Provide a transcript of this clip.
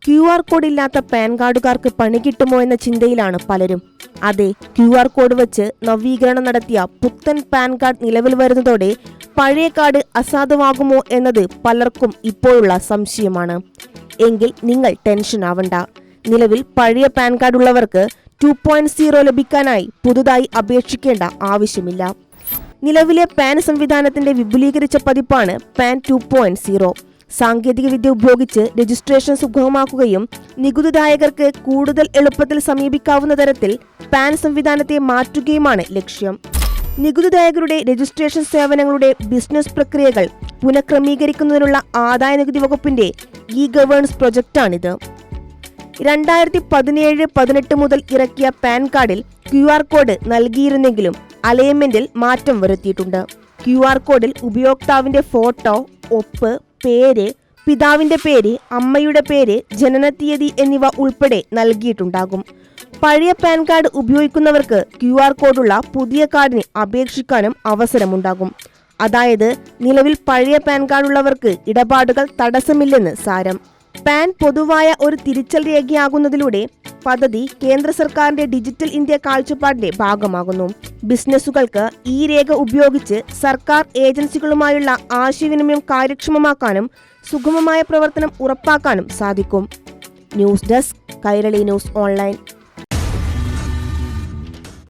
QR code ഇല്ലാത്ത pan കാർഡുകാർക്ക് പണി കിട്ടുമോ എന്ന ചിന്തയിലാണ് പലരും. അതെ, QR കോഡ് വെച്ച് നവീകരണം നടത്തിയ പുത്തൻ പാൻ കാർഡ് നിലവിൽ വരുന്നതോടെ പഴയ കാർഡ് അസാധുവാകുമോ എന്നത് പലർക്കും ഇപ്പോഴുള്ള സംശയമാണ്. എങ്കിൽ നിങ്ങൾ ടെൻഷൻ ആവണ്ട. നിലവിൽ പഴയ പാൻ കാർഡ് ഉള്ളവർക്ക് 2.0 ലഭിക്കാനായി പുതുതായി അപേക്ഷിക്കേണ്ട ആവശ്യമില്ല. നിലവിലെ പാൻ സംവിധാനത്തിന്റെ വിപുലീകരിച്ച പതിപ്പാണ് പാൻ 2.0. സാങ്കേതിക വിദ്യ ഉപയോഗിച്ച് രജിസ്ട്രേഷൻ സുഗമമാക്കുകയും നികുതിദായകർക്ക് കൂടുതൽ എളുപ്പത്തിൽ സമീപിക്കാവുന്ന തരത്തിൽ പാൻ സംവിധാനത്തെ മാറ്റുകയുമാണ് ലക്ഷ്യം. നികുതിദായകരുടെ രജിസ്ട്രേഷൻ സേവനങ്ങളുടെ ബിസിനസ് പ്രക്രിയകൾ പുനഃക്രമീകരിക്കുന്നതിനുള്ള ആദായ നികുതി വകുപ്പിന്റെ ഗവേണൻസ് പ്രൊജക്റ്റാണിത്. 2017-18 മുതൽ ഇറക്കിയ പാൻ കാർഡിൽ QR കോഡ് നൽകിയിരുന്നെങ്കിലും അലൈൻമെന്റിൽ മാറ്റം വരുത്തിയിട്ടുണ്ട്. QR കോഡിൽ ഉപയോക്താവിന്റെ ഫോട്ടോ, ഒപ്പ്, പേര്, പിതാവിന്റെ പേര്, അമ്മയുടെ പേര്, ജനനത്തീയതി എന്നിവ ഉൾപ്പെടെ നൽകിയിട്ടുണ്ടാകും. പഴയ പാൻ കാർഡ് ഉപയോഗിക്കുന്നവർക്ക് QR കോഡുള്ള പുതിയ കാർഡിന് അപേക്ഷിക്കാനും അവസരമുണ്ടാകും. അതായത് നിലവിൽ പഴയ പാൻ കാർഡ് ഉള്ളവർക്ക് ഇടപാടുകൾ തടസ്സമില്ലെന്ന് സാരം. പാൻ പൊതുവായ ഒരു തിരിച്ചൽ രേഖയാകുന്നതിലൂടെ പദ്ധതി കേന്ദ്ര സർക്കാരിന്റെ ഡിജിറ്റൽ ഇന്ത്യ കാഴ്ചപ്പാടിന്റെ ഭാഗമാകുന്നു. ബിസിനസ്സുകൾക്ക് ഈ രേഖ ഉപയോഗിച്ച് സർക്കാർ ഏജൻസികളുമായുള്ള ആശയവിനിമയം കാര്യക്ഷമമാക്കാനും സുഗമമായ പ്രവർത്തനം ഉറപ്പാക്കാനും സാധിക്കും. News desk, Kairali news online.